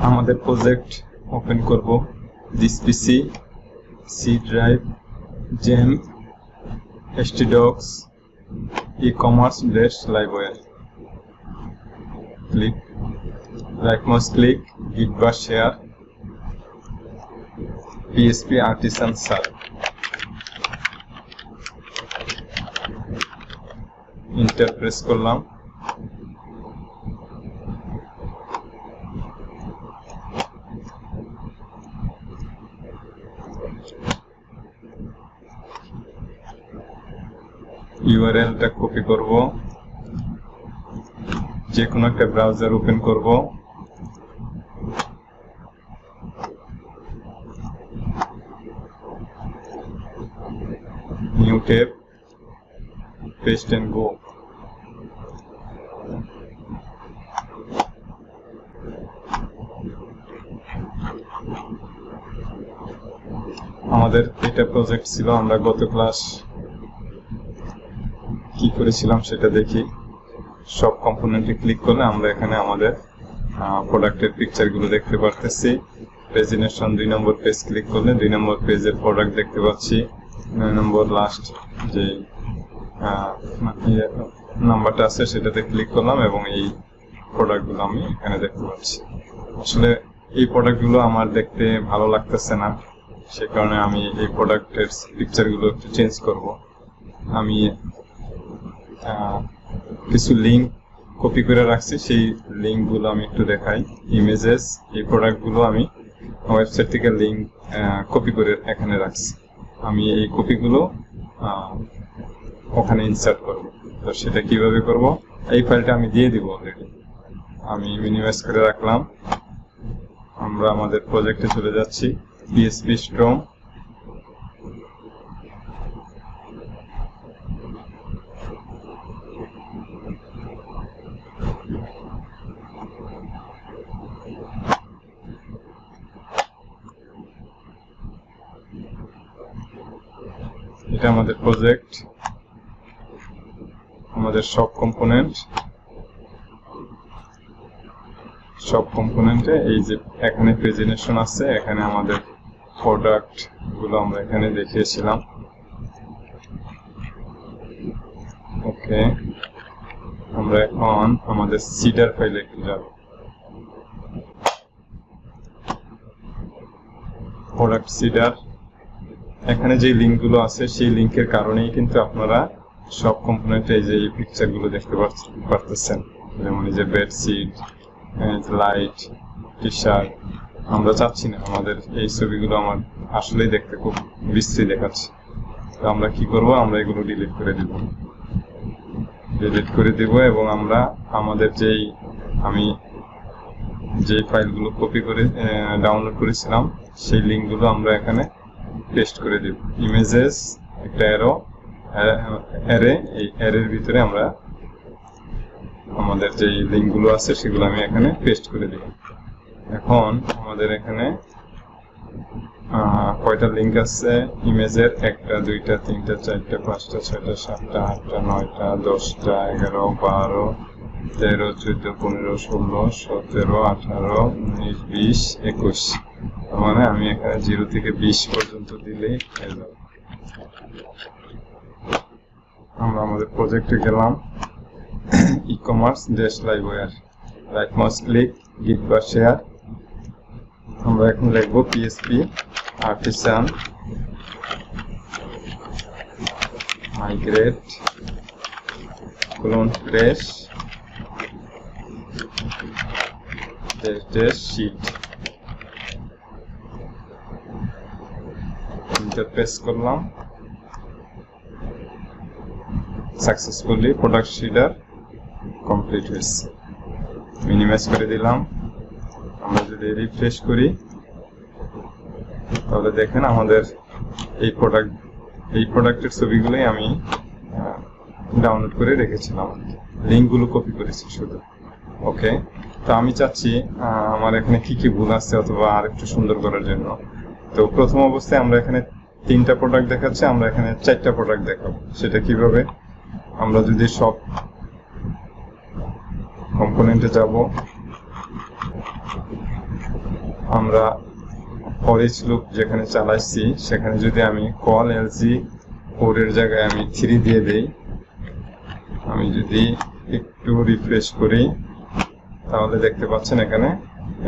আমাদের project open করব। This PC, C drive, জেম, htdocs, e-commerce-liveware. Click, right mouse click, git bar share, PSP artisan serve. Enter press করলাম। URL টা copy করব, যে কোনো একটা ব্রাউজার ওপেন করব, new tab, paste and go. আমাদের এটা প্রজেক্ট ছিল, আমরা গত ক্লাস কি করেছিলাম সেটা দেখি। সব কম্পোনেন্টে ক্লিক করলে আমরা এখানে আমাদের প্রোডাক্টের পিকচারগুলো দেখতে পারতেছি। প্রেজেন্টেশন 2 নম্বর পেজ ক্লিক করলে 2 নম্বর পেজের প্রোডাক্ট দেখতে পাচ্ছি। 9 নম্বর লাস্ট যে নাম্বারটা আছে সেটাতে ক্লিক করলাম এবং এই প্রোডাক্টগুলো আমি এখানে দেখতে পাচ্ছি। আসলে এই প্রোডাক্টগুলো আমার দেখতে ভালো লাগতেছে না, সে কারণে আমি এই প্রোডাক্টের পিকচারগুলো একটু চেঞ্জ করব। আমি কিছু লিঙ্ক কপি করে রাখছি, সেই লিঙ্কগুলো আমি একটু দেখাই। ইমেজেস, এই প্রোডাক্টগুলো আমি ওয়েবসাইট থেকে লিঙ্ক কপি করে এখানে রাখছি। আমি এই কপিগুলো ওখানে ইনসার্ট করব। তো সেটা কিভাবে করব, এই ফাইলটা আমি দিয়ে দিব অলরেডি। আমি মিনিমাইজ করে রাখলাম। আমরা আমাদের প্রজেক্টে চলে যাচ্ছি। PSP Storm, এটা আমাদের প্রজেক্ট, আমাদের সব কম্পোনেন্টে এই যে এখানে প্রেজেন্টেশন আছে, এখানে আমাদের প্রোডাক্ট গুলো আমরা এখানে দেখিয়েছিলাম। ওকে, আমরা এখন আমাদের সিডার ফাইলে একটু যাব। প্রোডাক্ট সিডার, এখানে যে লিঙ্কগুলো আছে সেই লিঙ্কের কারণেই কিন্তু আপনারা সব কম্পোনেন্টে এই যে এই পিকচারগুলো দেখতে পারতেছেন। যেমন এই যে বেডশিট, লাইট, টি শার্ট। আমরা চাচ্ছি না আমাদের এই ছবিগুলো আমার আসলেই দেখতে খুব বিশ্রী দেখাচ্ছে। তো আমরা কি করব, আমরা এগুলো ডিলিট করে দিব এবং আমরা আমাদের আমি যে ফাইলগুলো কপি করে ডাউনলোড করেছিলাম সেই লিঙ্কগুলো আমরা এখানে পেস্ট করে দেব। ইমেজেস, একটা অ্যারে, এই অ্যারের ভিতরে আমরা আমাদের যে লিঙ্কগুলো আছে সেগুলো আমি এখানে পেস্ট করে দেব। এখন আমাদের এখানে কয়টা লিঙ্ক আছে ইমেজের, 1 2 3 4 5 6 7 8 9 10 11 12 13 14 15 16 17 18 19 20 21। মানে আমি এখানে 0 থেকে 20 পর্যন্ত দিলেই হয়ে যাবে। আমরা আমাদের প্রজেক্টে গেলাম, e-commerce-liveware, রাইট মাউস ক্লিক, গিট বার শেয়ার। আমরা এখন লিখব PSP artisan migrate clone fresh sheet। Enter press করলাম। সাকসেসফুলি প্রোডাক্ট শিডার কমপ্লিট হয়েছে। মিনিমাইজ করে দিলাম। আমরা যদি রিফ্রেশ করি তাহলে দেখেন আমাদের এই প্রোডাক্টের ছবিগুলোই আমি ডাউনলোড করে রেখেছিলাম, লিঙ্কগুলো কপি করেছি শুধু। ওকে, তো আমি চাচ্ছি আমার এখানে কি কি ভুল আছে অথবা আর একটু সুন্দর করার জন্য। তো প্রথম অবস্থায় আমরা এখানে 3টা প্রোডাক্ট দেখাচ্ছে, আমরা এখানে 4টা প্রোডাক্ট দেখাবো। সেটা কিভাবে, আমরা যদি সব কম্পোনেন্টে যাব, আমরা ফর ইচ লুপ যেখানে চালাচ্ছি সেখানে যদি আমি কল এলসি 4 এর জায়গায় আমি 3 দিয়ে দেই, আমি যদি একটু রিফ্রেশ করি তাহলে দেখতে পাচ্ছেন এখানে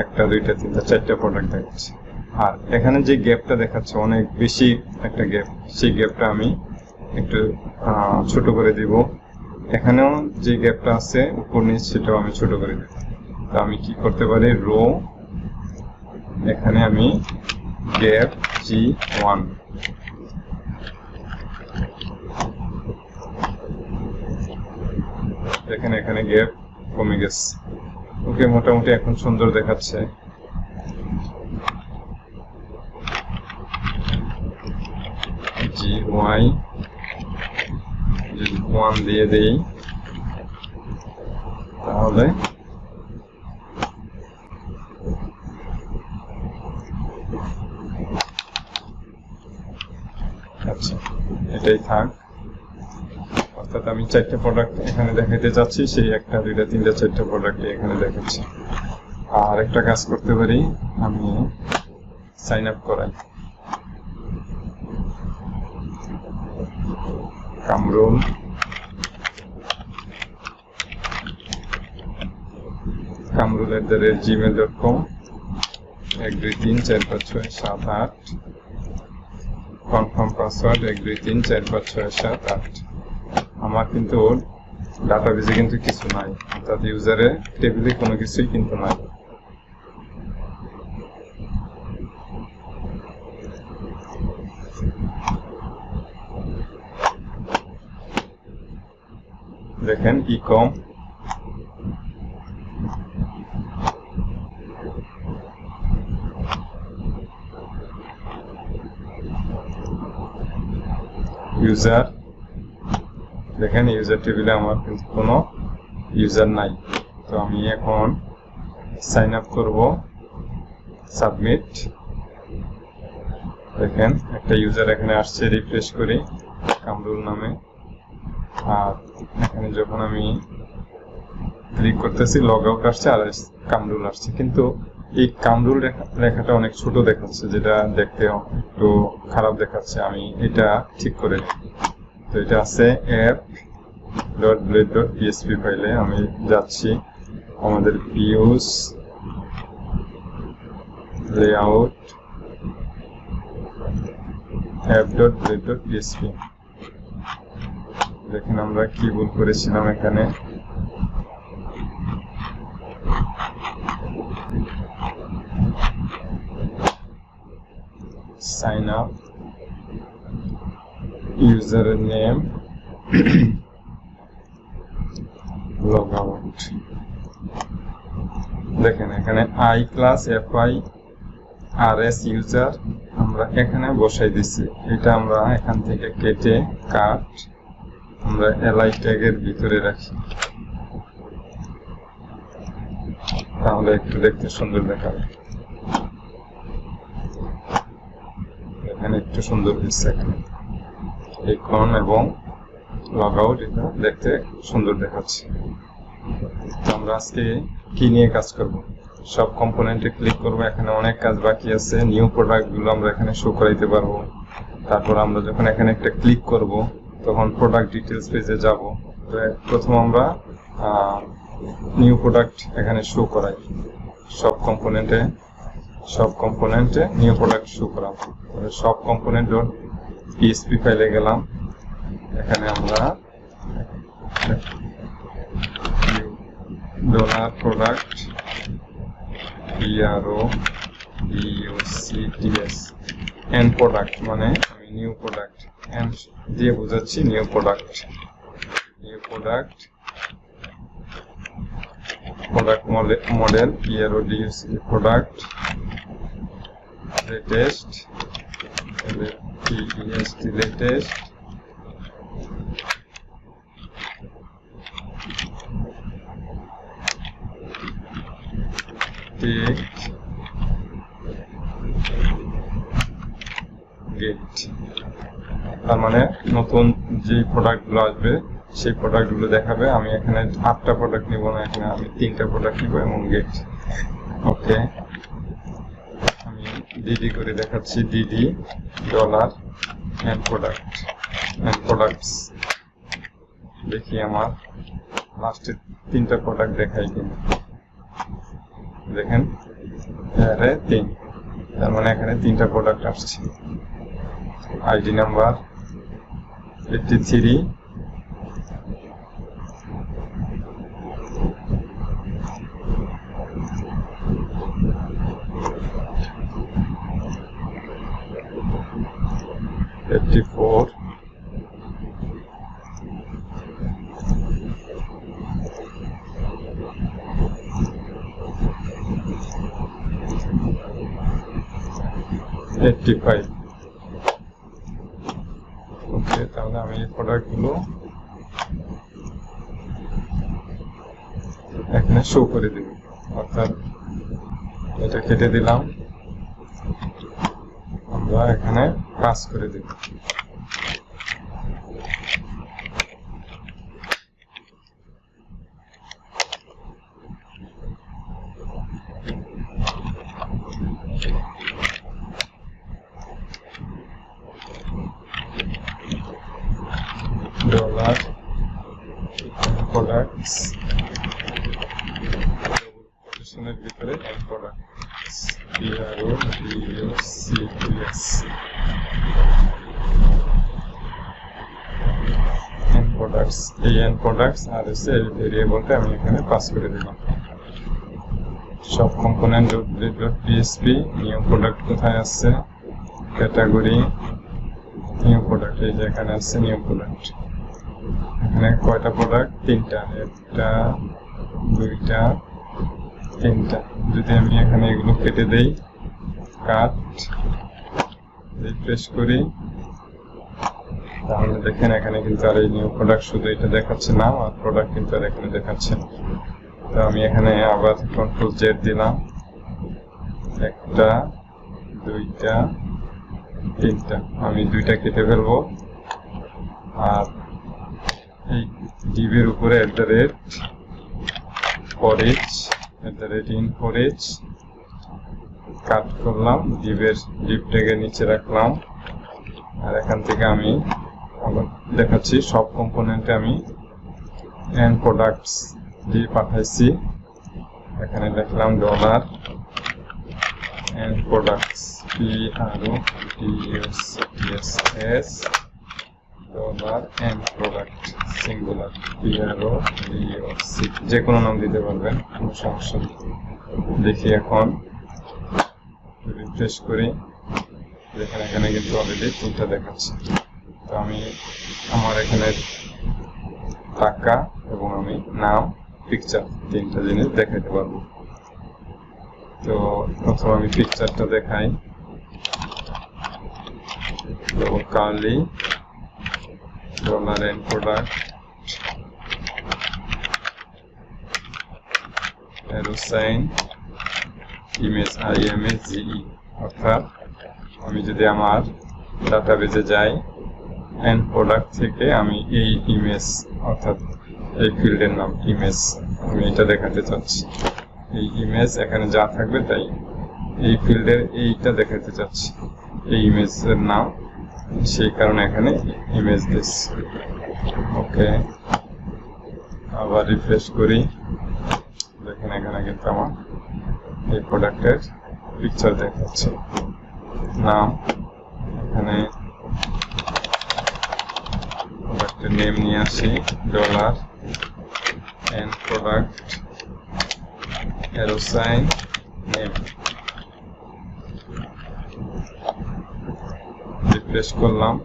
1 2 3 4টা প্রোডাক্ট দেখাচ্ছে। আর এখানে যে গ্যাপটা দেখাচ্ছে অনেক বেশি একটা গ্যাপ, সেই গ্যাপটা আমি একটু ছোট করে দিব। এখানেও যে গ্যাপটা আছে উপর নিচ সেটাও আমি ছোট করে দেব। তো আমি কি করতে পারি, রো এখানে আমি গ্যাপ G1 দেখেন, এখানে গ্যাপ কমে গেছে। ওকে, মোটামুটি এখন সুন্দর দেখাচ্ছে। GY যদি 1 দিয়ে দেই তাহলে আচ্ছা এটাই থাক। অর্থাৎ আমি 4টা প্রোডাক্ট এখানে দেখাতে চাচ্ছি, সেই 1 2 3 4টা প্রোডাক্ট এখানে দেখাচ্ছি। আর একটা কাজ করতে পারি, আমি সাইন আপ করাই। Kamrul kamrul@gmail.com 1 2 3 4 5 6 7 8 confirm password 1 2 3 4 5 6 7 8। আমার কিন্তু ডাটাবেজে কিন্তু কিছু নাই, অর্থাৎ ইউজারের টেবিলে কোনো কিছুই কিন্তু নাই। দেখেন ইকম ইউজার, দেখেন ইউজার টেবিলে আমার কিন্তু কোনো ইউজার নাই। তো আমি এখন সাইন আপ করব, সাবমিট। দেখেন একটা ইউজার এখানে আসছে, রিফ্রেশ করি কামরুল নামে। আর এখানে যখন আমি ক্লিক করতেছি লগ আউট আসছে আর কামরুল আসছে, কিন্তু এই কামরুল লেখাটা অনেক ছোট দেখাচ্ছে, যেটা দেখতে একটু খারাপ দেখাচ্ছে। আমি এটা ঠিক করে নিই। তো এটা আছে app.blade.php ফাইলে আমি যাচ্ছি, আমাদের ভিউজ লেআউট app.blade.php। দেখেন আমরা কি ভুল করেছিলাম এখানে। Sign up, user name, log out. দেখেন এখানে i class FI RS user আমরা এখানে বসাই দিছি। এটা আমরা এখান থেকে কেটে কাট আমরা li ট্যাগের ভিতরে রাখি, তাহলে একটু দেখতে সুন্দর দেখাবে। এখানে একটু সুন্দর হয়েছে, এখানে ইকন এবং লগ আউট এটা দেখতে সুন্দর দেখাচ্ছে। তো আমরা আজকে কি নিয়ে কাজ করব, সব কম্পোনেন্টে ক্লিক করব। এখানে অনেক কাজ বাকি আছে। নিউ প্রোডাক্ট গুলো আমরা এখানে শো করাইতে পারবো। তারপর আমরা যখন এখানে একটা ক্লিক করব তখন প্রোডাক্ট ডিটেলস পেজে যাব। তো প্রথম আমরা নিউ প্রোডাক্ট এখানে শো করাই। সব কম্পোনেন্টে নিউ প্রোডাক্ট শো করাবো। সব কম্পোনেন্ট ডট পিএসপি ফাইলে গেলাম। এখানে আমরা dollar product PRODUCTS and product মানে আমি নিউ প্রোডাক্ট এন্ড দিয়ে বোঝাচ্ছি new product model PRODUC product latest latest get. তার মানে নতুন যে প্রোডাক্টগুলো আসবে সেই প্রোডাক্টগুলো দেখাবে। আমি এখানে 8টা প্রোডাক্ট নিব না, এখানে আমি 3টা প্রোডাক্ট নিব এবং গেট। ওকে, ডিডি করে দেখাচ্ছি, DD dollar and product and products. দেখি আমার লাস্টের 3টা প্রোডাক্ট দেখাই কিনা। দেখেন 3, তার মানে এখানে 3টা প্রোডাক্ট আসছে। ID number 83, $54, $85। ওকে, তাহলে আমি এই প্রোডাক্টগুলো এখানে শো করে দেব, অর্থাৎ এটা কেটে দিলাম, আমরা এখানে পাস করে দেব। ডলার প্রোডাক্টস, কোটেশনের ভিতরে and products, PRODUCTS, and products. এই এন্ড প্রোডাক্টস আর হচ্ছে এই ভেরিয়েবলটা আমি এখানে পাস করে দিলাম। সব কম্পোনেন্ট .php, নিউ প্রোডাক্ট কোথায় আছে, ক্যাটাগরি নিউ প্রোডাক্ট, এই যে এখানে আছে নিউ প্রোডাক্ট। এখানে কয়টা প্রোডাক্ট? 3টা, 1টা 2টা 3টা। যদি আমি এখানে এগুলো কেটে দেই, কাট, রিফ্রেশ করি, তাহলে দেখেন এখানে কিন্তু আর এই নিউ প্রোডাক্ট শুধু এটা দেখাচ্ছে না, আর প্রোডাক্ট কিন্তু আর এখানে দেখাচ্ছে না। তো আমি এখানে আবার Ctrl+Z দিলাম, 1টা 2টা 3টা, আমি 2টা কেটে ফেলবো। আর এই ডিভের উপরে @forage কাট করলাম, ডিভ ট্যাগের নিচে রাখলাম। আর এখান থেকে আমি আবার দেখাচ্ছি সব কম্পোনেন্টে আমি এন্ড প্রোডাক্টস দিয়ে পাঠাইছি। এখানে লিখলাম dollar and products, PRODUCTS, dollar and product singular, PRODUC, যে কোনো নাম দিতে পারবেন, কোনো সমস্যা নেই। দেখি এখন রিফ্রেশ করি, দেখেন এখানে কিন্তু অলরেডি 3টা দেখাচ্ছে। তো আমি আমার এখানে টাকা এবং আমি নাম, পিকচার, 3টা জিনিস দেখাতে পারবো। তো প্রথমে আমি পিকচারটা দেখাই, curly dollar and product arrow sign image, IMAGE, অর্থাৎ আমি যদি আমার ডাটাবেজে যাই, এন্ড প্রোডাক্ট থেকে আমি এই ইমেজ, অর্থাৎ এই ফিল্ডের নাম ইমেজ, আমি এটা দেখাতে চাচ্ছি। এই ইমেজ এখানে যা থাকবে তাই এই ফিল্ডের এইটা দেখাতে চাচ্ছি, এই ইমেজের নাম, সেই কারণে এখানে ইমেজ দিস। ওকে, আবার রিফ্রেশ করি, দেখেন এখানে কিন্তু আমার এই প্রোডাক্টের পিকচার দেখাচ্ছে। নাম, এখানে প্রোডাক্টের নেম নিয়ে আসি, dollar and product arrow sign name, refresh করলাম,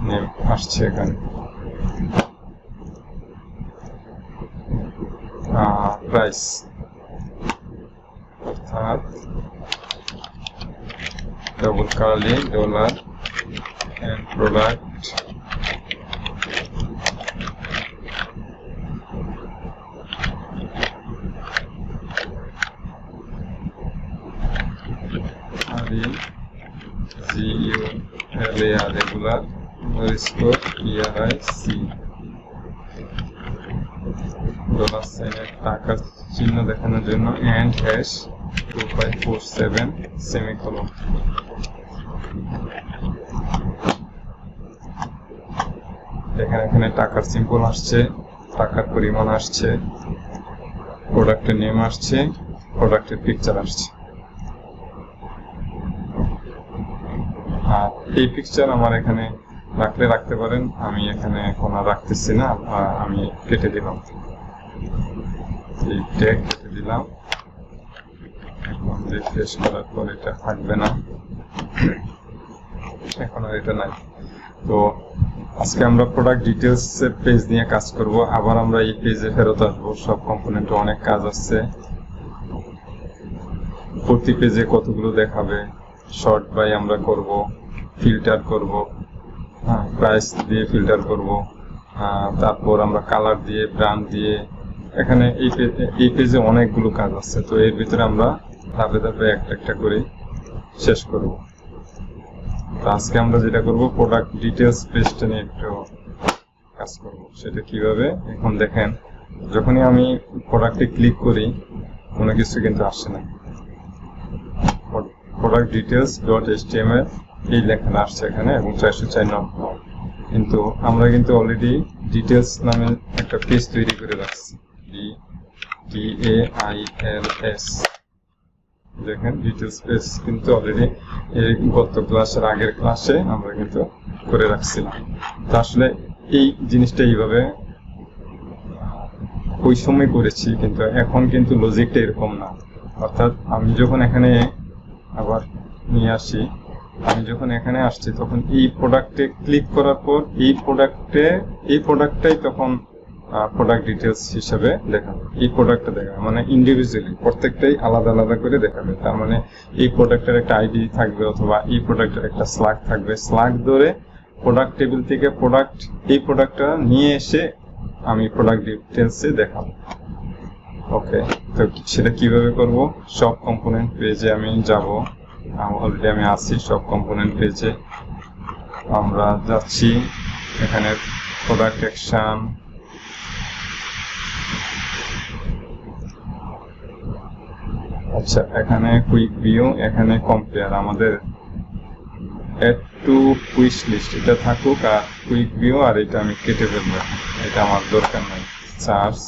নেম আসছে এখানে। প্রাইস, অর্থাৎ double curly dollar and product regular score PRIC, dollar সাইনের টাকার চিহ্ন দেখানোর জন্য, এন্ড হ্যাশ 2547 সেমিকোলন। এখানে টাকার সিম্বল আসছে, টাকার পরিমাণ আসছে, প্রোডাক্টের নেম আসছে, প্রোডাক্টের পিকচার আসছে। আর এই পিকচার আমার এখানে রাখলে রাখতে পারেন, আমি এখানে এখন আর রাখতেছি না, আমি কেটে দিলাম, এই ট্যাগ কেটে দিলাম। এখন রিফ্রেশ করার পর এটা থাকবে না, এখন আর এটা নাই। তো আজকে আমরা প্রোডাক্ট ডিটেলস এর পেজ নিয়ে কাজ করব। আবার আমরা এই পেজে ফেরত আসবো। সব কম্পোনেন্টে অনেক কাজ আছে, প্রতি পেজে কতগুলো দেখাবে, শর্ট বাই আমরা করব, ফিল্টার করব, প্রাইস দিয়ে ফিল্টার করব, তারপর আমরা কালার দিয়ে, ব্র্যান্ড দিয়ে, এখানে এই পেজে অনেকগুলো কাজ আছে। তো এর ভিতরে আমরা ধাপে ধাপে একটা একটা করে শেষ করব। তো আজকে আমরা যেটা করব, প্রোডাক্ট ডিটেলস পেজটা নিয়ে একটু কাজ করব। সেটা কিভাবে, এখন দেখেন, যখনই আমি প্রোডাক্টে ক্লিক করি কোনো কিছু কিন্তু আসে না, প্রোডাক্ট ডিটেলস ডট এইচটিএমএল এই লেখাটা আসছে এখানে এবং 404 নম্বর। কিন্তু আমরা কিন্তু অলরেডি ডিটেলস নামে একটা পেজ তৈরি করে রাখছি, DAILS। দেখেন ডিটেলস পেজ কিন্তু অলরেডি এই গত ক্লাসের আগের ক্লাসে আমরা কিন্তু করে রাখছিলাম। তো আসলে এই জিনিসটা এইভাবে ওই সময় করেছি, কিন্তু এখন কিন্তু লজিকটা এরকম না। অর্থাৎ আমি যখন এখানে আবার নিয়ে আসি, আমি যখন এখানে আসছি তখন এই প্রোডাক্টে ক্লিক করার পর এই প্রোডাক্টটাই তখন প্রোডাক্ট ডিটেলস হিসেবে দেখাবে। এই প্রোডাক্টটা দেখাবে মানে ইন্ডিভিজুয়ালি, প্রত্যেকটাই আলাদা আলাদা করে দেখাবে। তার মানে এই প্রোডাক্টের একটা আইডি থাকবে, অথবা এই প্রোডাক্টের একটা স্ল্যাগ থাকবে। স্ল্যাগ ধরে প্রোডাক্ট টেবিল থেকে এই প্রোডাক্টটা নিয়ে এসে আমি প্রোডাক্ট ডিটেলসে দেখাবো। ওকে, তো সেটা কিভাবে করব? সব কম্পোনেন্ট পেজে আমি যাব, অলরেডি আমি আছি সব কম্পোনেন্ট পেজে। আমরা যাচ্ছি, এখানে প্রোডাক্ট অ্যাকশন, আচ্ছা এখানে কুইক ভিউ, এখানে কম্পেয়ার, আমাদের অ্যাড টু উইশ লিস্ট এটা থাকুক, আর কুইক ভিউ আর এটা আমি কেটে ফেলবো, এটা আমার দরকার নাই। সার্চ,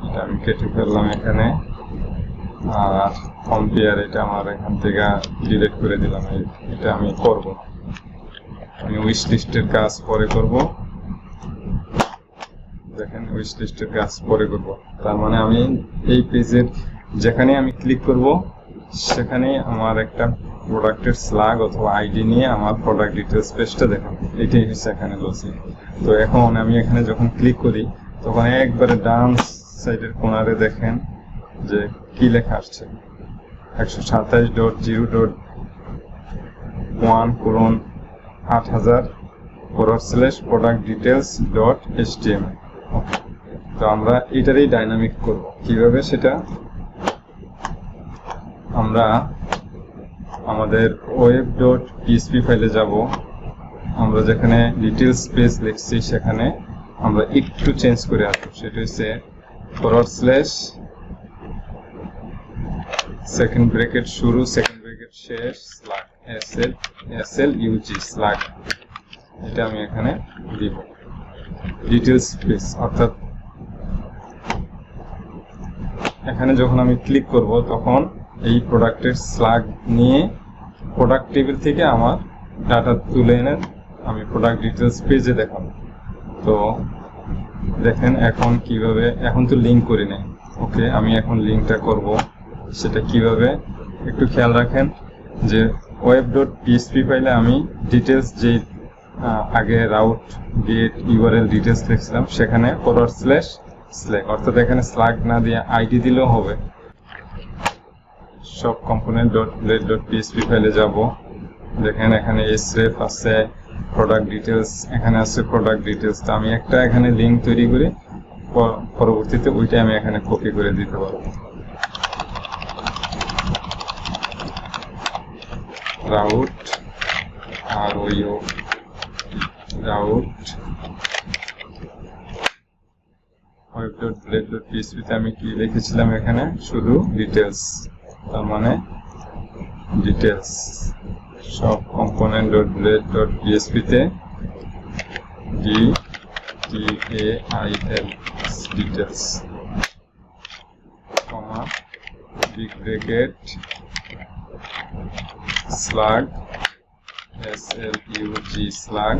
এটা আমি কেটে ফেললাম এখানে, আর কম্পেয়ার এটা আমার এখান থেকে ডিলিট করে দিলাম, এটা আমি করব না। আমি উইশ লিস্টের কাজ পরে করব। দেখেন উইশ লিস্টের কাজ পরে করব, তার মানে আমি এই পেজের যেখানে আমি ক্লিক করব সেখানে আমার একটা প্রোডাক্টের স্ল্যাগ অথবা আইডি নিয়ে আমার প্রোডাক্ট ডিটেলস পেজটা দেখাবো। এটাই হচ্ছে এখানে লজিক। তো এখন আমি এখানে যখন ক্লিক করি তখন একবারে ডান সাইডের কোণারে দেখেন যে কি লেখা আসছে, 127.0.8000/product-details.html। তো আমরা এটারই ডাইনামিক করব। কিভাবে সেটা, আমরা আমাদের web.php ফাইলে যাব, আমরা যেখানে ডিটেলস পেজ লিখছি সেখানে আমরা একটু চেঞ্জ করে আসবো। সেটা হচ্ছে সেকেন্ড ব্র্যাকেট শুরু, সেকেন্ড ব্র্যাকেট শেষ, স্ল্যাগ, SLUG স্ল্যাগ, এটা আমি এখানে দিব। ডিটেলস পেজ অর্থাৎ এখানে যখন আমি ক্লিক করব তখন এই প্রোডাক্টের স্ল্যাগ নিয়ে প্রোডাক্ট টেবিল থেকে আমার ডাটা তুলে এনে আমি প্রোডাক্ট ডিটেলস পেজে দেখাবো। তো দেখেন এখন কিভাবে, এখন তো লিঙ্ক করি নাই। ওকে, আমি এখন লিঙ্কটা করব। সেটা কিভাবে একটু খেয়াল রাখেন যে web.php ফাইলে আমি ডিটেলস যে আগে রাউট গেট ইউআরএল ডিটেলস লিখছিলাম সেখানে //, অর্থাৎ এখানে স্ল্যাগ না দিয়ে আইডি দিলেও হবে। সব component.blade.php ফাইলে যাব, দেখেন এখানে sref আছে, প্রোডাক্ট ডিটেলস এখানে আছে, প্রোডাক্ট ডিটেলস। তো আমি একটা এখানে লিঙ্ক তৈরি করি, পরবর্তীতে ওইটা আমি এখানে কপি করে দিতে পারবো। রাউট web.blade blade.php তে আমি কি লিখেছিলাম এখানে শুধু ডিটেইলস, তার মানে ডিটেইলস সব component.blade.php তে DTAIL details comma big bracket slug SLUG slug,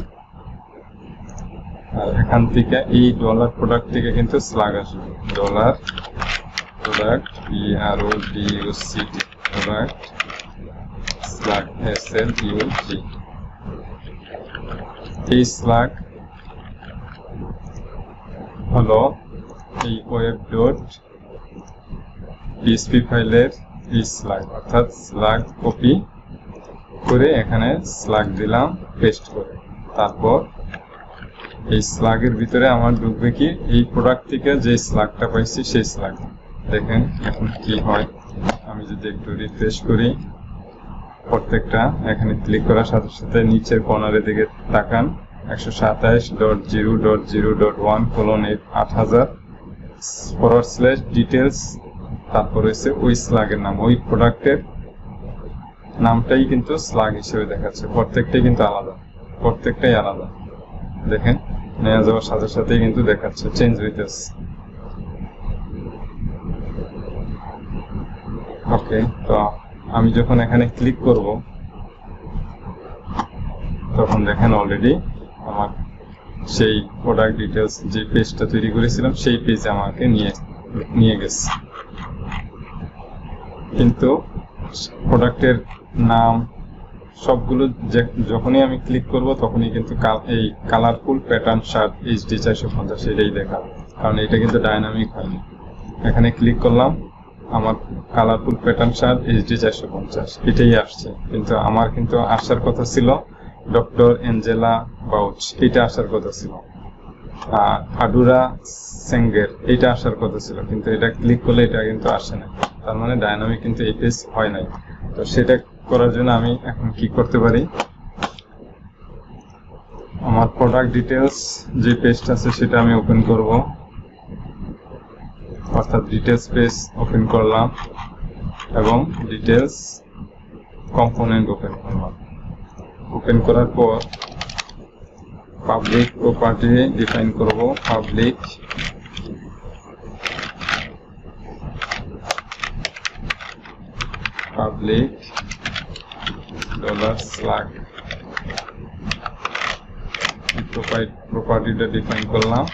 আর এখান থেকে এই ডলার প্রোডাক্ট থেকে কিন্তু স্ল্যাগ আসবে, dollar product PRODUCT product slug SLUG। এই স্ল্যাগ হলো এই web.php ফাইলের এই স্ল্যাগ, অর্থাৎ স্ল্যাগ কপি করে এখানে স্ল্যাগ দিলাম পেস্ট করে। তারপর এই স্ল্যাগের ভিতরে আমার ঢুকবে কি এই প্রোডাক্ট থেকে যে স্ল্যাগটা পাইছি সেই স্ল্যাগ। দেখেন এখন কি হয়, আমি যদি একটু রিফ্রেশ করি, প্রত্যেকটা এখানে ক্লিক করার সাথে সাথে নিচের কর্নারের দিকে তাকান, 127.0.0.1:8000/details, তারপর হচ্ছে ওই স্ল্যাগের নাম, ওই প্রোডাক্টের নামটাই কিন্তু স্ল্যাগ হিসেবে দেখাচ্ছে। প্রত্যেকটাই কিন্তু আলাদা, প্রত্যেকটাই আলাদা। দেখেন নেওয়া যাওয়ার সাথে সাথেই কিন্তু দেখাচ্ছে চেঞ্জ হইতেছে। ওকে, তো আমি যখন এখানে ক্লিক করব তখন দেখেন অলরেডি আমার সেই প্রোডাক্ট ডিটেইলস যে পেজটা তৈরি করেছিলাম সেই পেজে আমাকে নিয়ে গেছে, কিন্তু প্রোডাক্টের নাম সবগুলো যখনই আমি ক্লিক করব তখনই কিন্তু এই কালারফুল প্যাটার্ন শার্ট HD 450 এটাই দেখাবে, কারণ এটা কিন্তু ডাইনামিক হয়নি। এখানে ক্লিক করলাম, আমার কালারফুল প্যাটার্ন শার্ট HD 450 এটাই আসছে, কিন্তু আমার কিন্তু আসার কথা ছিল ডক্টর অ্যাঞ্জেলা বাউচ, এটা আসার কথা ছিল, আডুরা সেঙ্গের এটা আসার কথা ছিল, কিন্তু এটা ক্লিক করলে এটা কিন্তু আসে না। তার মানে ডাইনামিক কিন্তু এই পেজ হয় নাই। তো সেটা করার জন্য আমি এখন কি করতে পারি, আমার প্রোডাক্ট ডিটেইলস যে পেজটা আছে সেটা আমি ওপেন করব, অর্থাৎ ডিটেইলস পেজ ওপেন করলাম এবং ডিটেইলস কম্পোনেন্ট ওপেন করলাম। ওপেন করার পর পাবলিক প্রপার্টি ডিফাইন করব, পাবলিক $slug প্রপার্টিটা ডিফাইন করলাম।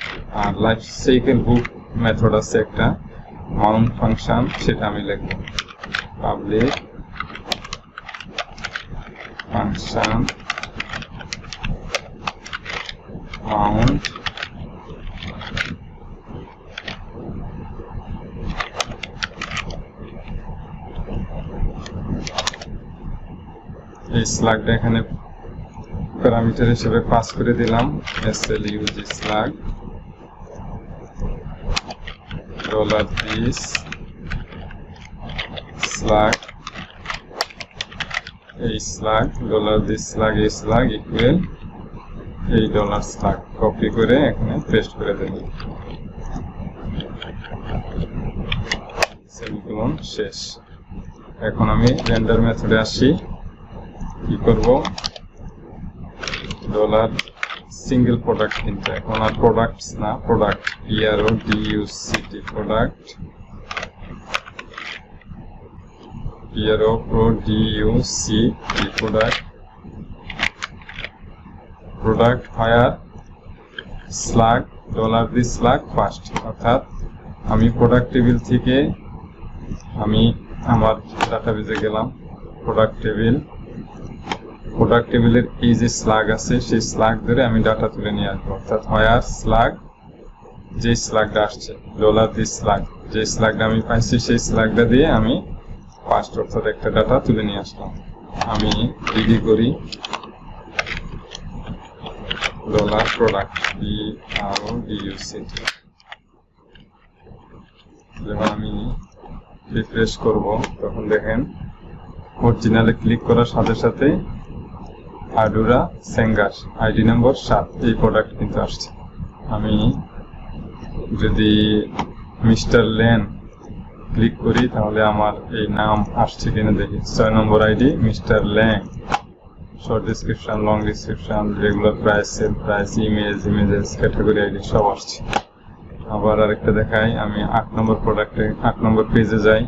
আর লাইফ সাইকেল হুক মেথড আছে একটা মাউন্ট ফাংশন, সেটা আমি লিখব পাবলিক ফাংশন মাউন্ট এই স্ল্যাগটা এখানে প্যারামিটার হিসেবে পাস করে দিলাম SLUG স্ল্যাগ $this স্ল্যাগ এই স্ল্যাগ $this স্ল্যাগ এই স্ল্যাগ ইকুয়াল এই $স্ল্যাগ কপি করে এখানে পেস্ট করে দেব। সেমিকোলন শেষ। এখন আমি রেন্ডার মেথডে আসি, কি করব সিঙ্গেল প্রোডাক্ট কিনতে, এখন আর প্রোডাক্টস না, product PRODUCT product product higher slug $this slug first, অর্থাৎ আমি প্রোডাক্ট টেবিল থেকে আমি আমার ডাটাবেজে গেলাম, প্রোডাক্ট টেবিলের এই যে স্ল্যাগ আছে সেই স্ল্যাগ ধরে আমি ডাটা তুলে নিয়ে আসবো, অর্থাৎ হায়ার স্ল্যাগ যে স্ল্যাগটা আসছে $this স্ল্যাগ যে স্ল্যাগটা আমি পাইছি সেই স্ল্যাগটা দিয়ে আমি ফার্স্ট অর্থাৎ একটা ডাটা তুলে নিয়ে আসলাম। আমি ডিডি করি $product PRODUCT, যখন আমি রিফ্রেশ করব তখন দেখেন অরিজিনালে ক্লিক করার সাথে সাথে আডুরা সেঙ্গার আইডি নম্বর 7 এই প্রোডাক্ট কিন্তু আসছে। আমি যদি মিস্টার লেন ক্লিক করি তাহলে আমার এই নাম আসছে কিনা দেখি। 6 নম্বর আইডি মিস্টার লেন। Short description, long description, regular price, sale price, images, category ID সব আসছে। আবার আরেকটা দেখাই, আমি 8 নম্বর প্রোডাক্টে 8 নম্বর পেজে যাই।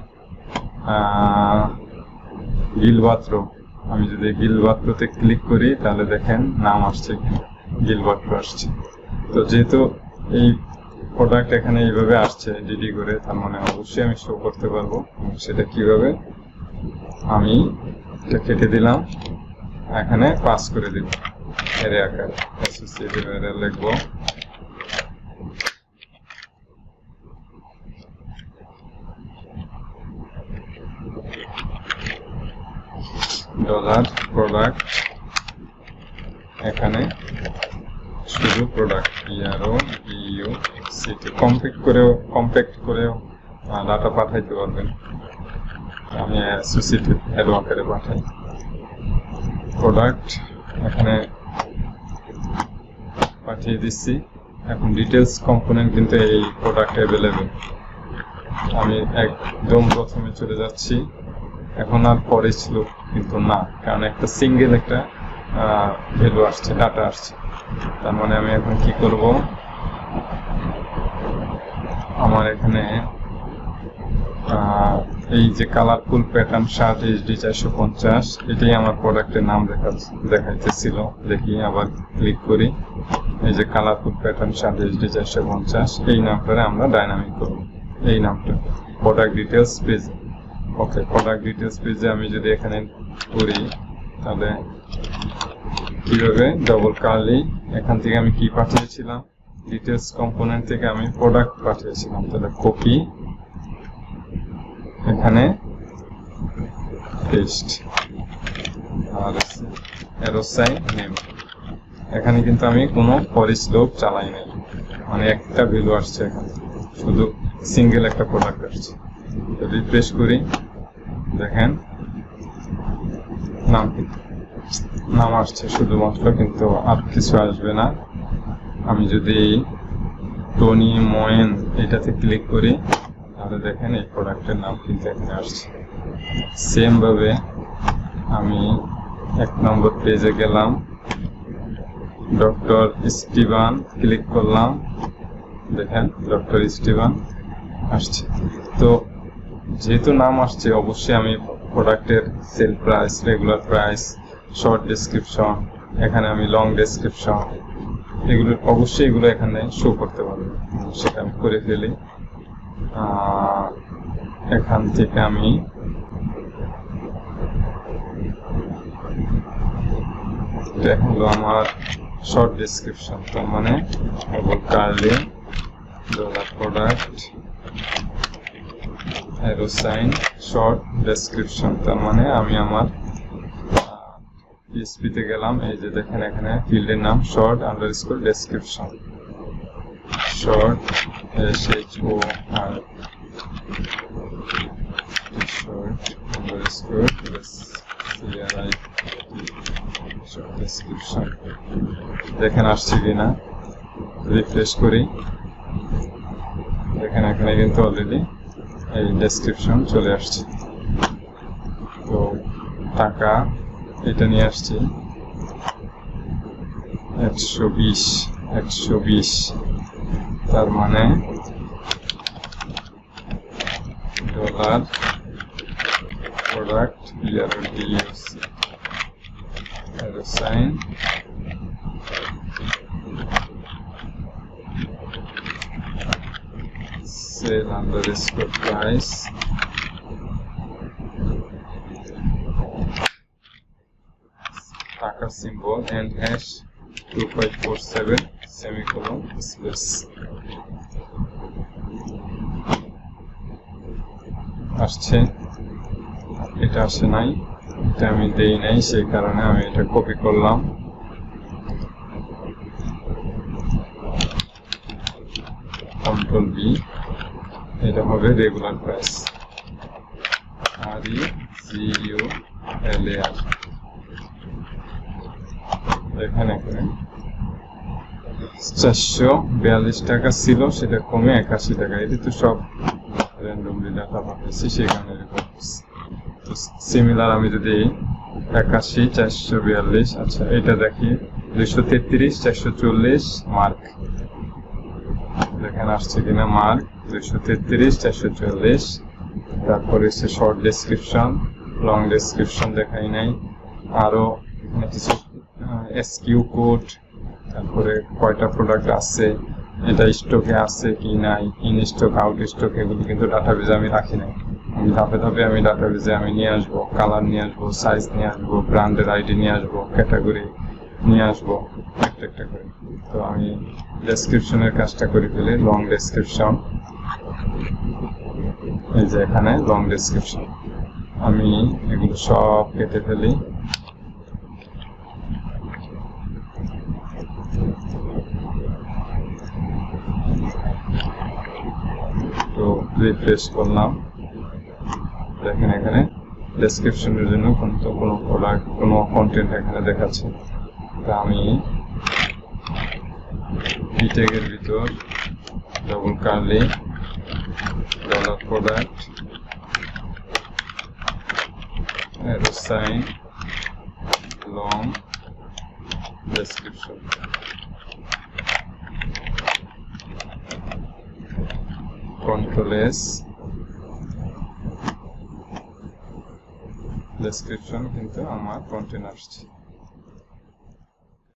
গিল বাথরুম, আমি যদি গিল বাথরুমতে ক্লিক করি তাহলে দেখেন নাম আসছে, গিল বাথরুম আসছে। তো যেহেতু এই প্রোডাক্ট এখানে এইভাবে আসছে ডিডি করে, তার মানে অবশ্যই আমি শো করতে পারবো। সেটা কিভাবে, আমি এটা কেটে দিলাম, এখানে পাস করে দিব এর আকারে, অ্যাসোসিয়েটিভ এরিয়া লিখবো ডলার প্রোডাক্ট, এখানে শুধু প্রোডাক্ট PRODUCT কম্প্যাক্ট করেও ডাটা পাঠাইতে পারবেন। আমি অ্যাসোসিয়েটিভ অ্যারো আকারে পাঠাই প্রোডাক্ট, এখানে পাঠিয়ে দিচ্ছি। এখন ডিটেলস কম্পোনেন্ট কিন্তু এই প্রোডাক্ট অ্যাভেলেবেল। আমি একদম প্রথমে চলে যাচ্ছি, এখন আর পরে ছিল কিন্তু না, কারণ একটা সিঙ্গেল একটা ভ্যালু আসছে, ডাটা আসছে। তার মানে আমি এখন কি করব, আমার এখানে এই যে কালারফুল প্যাটার্ন শার্ট HD 450, এটাই আমার প্রোডাক্টের নাম দেখাইতেছিল। দেখি আবার ক্লিক করি, এই যে কালারফুল প্যাটার্ন শার্ট HD 450, এই নামটারে আমরা ডাইনামিক করব। এই নামটা প্রোডাক্ট ডিটেলস পেজ। ওকে, প্রোডাক্ট ডিটেলস পেজে আমি যদি এখানে করি তাহলে কিভাবে ডবল কার্লি, এখান থেকে আমি কি পাঠিয়েছিলাম, ডিটেলস কম্পোনেন্ট থেকে আমি প্রোডাক্ট পাঠিয়েছিলাম। তাহলে কপি, এখানে পেস্ট, আর অ্যারো সাইন নেম। এখানে কিন্তু আমি কোনো ফরিচ লুপ চালাই নাই, মানে একটা ভ্যালু আসছে, এখানে শুধু সিঙ্গেল একটা প্রোডাক্ট আসছে। রিফ্রেশ করি, দেখেন নাম আসছে শুধুমাত্র, কিন্তু আর কিছু আসবে না। আমি যদি টনি মোয়েন এটাতে ক্লিক করি তাহলে দেখেন এই প্রোডাক্টের নাম কিন্তু এখানে আসছে। সেম ভাবে আমি 1 নম্বর পেজে গেলাম, ডক্টর স্টিভান ক্লিক করলাম, দেখেন ডক্টর স্টিভান আসছে। তো যেহেতু নাম আসছে, অবশ্যই আমি প্রোডাক্টের sale price, regular price, short description, এখানে আমি লং ডেসক্রিপশন, এগুলো অবশ্যই এগুলো এখানে শো করতে পারবো। সেটা আমি করে ফেলি। এখান থেকে আমি এটা হলো আমার শর্ট ডেসক্রিপশন, তার মানে curly dollar product arrow sign short description, তার মানে আমি আমার PHP তে গেলাম, এই যে দেখেন এখানে ফিল্ডের নাম short underscore description, short SHORT short underscore short description। দেখেন আসছে কিনা, রিফ্রেশ করি, দেখেন এখানে কিন্তু অলরেডি এই ডেসক্রিপশন চলে আসছে। তো টাকা এটা নিয়ে আসছি 120, তার মানে dollar product PRODUCT sign sale underscore price, টাকা symbol and hash 2547 semicolon space. আসছে, এটা আসে নাই, এটা আমি দেই নাই, সেই কারণে আমি এটা কপি করলাম, Ctrl V, এটা হবে রেগুলার প্রাইস REGULAR, এখানে 442 টাকা ছিল, সেটা কমে 81 টাকা। এটা তো সব র্যান্ডমলি ডাটা পাঠাচ্ছি, সেখানে এরকম। তো সিমিলার আমি যদি 81 442, আচ্ছা এটা দেখি 233 440 মার্ক, দেখেন আসছে কিনা মার্ক 233 440। তারপরে হচ্ছে শর্ট ডেসক্রিপশন, লং ডেসক্রিপশন দেখাই নাই, আরো কিছু এসকিউ কোড, তারপরে কয়টা প্রোডাক্ট আছে, এটা স্টকে আছে কি নাই, ইন স্টক আউট স্টক, এগুলো কিন্তু ডাটাবেজে আমি রাখি নাই। আমি ধাপে ধাপে আমি ডাটাবেজে আমি নিয়ে আসবো, কালার নিয়ে আসবো, সাইজ নিয়ে আসবো, ব্র্যান্ডের আইডি নিয়ে আসবো, ক্যাটাগরি নিয়ে আসবো একটা একটা করে। তো আমি ডেসক্রিপশনের কাজটা করে ফেলি, লং ডেসক্রিপশন। এই যে এখানে লং ডেসক্রিপশন, আমি এগুলো সব কেটে ফেলি। তো রিফ্রেশ করলাম, দেখেন এখানে ডেসক্রিপশনের জন্য কোনো প্রোডাক্ট, কোনো কন্টেন্ট এখানে দেখাচ্ছে। তা আমি কি ট্যাগের ভিতর double curly dollar product arrow sign long description, control S, description কিন্তু আমার কন্টেন্ট আসছে।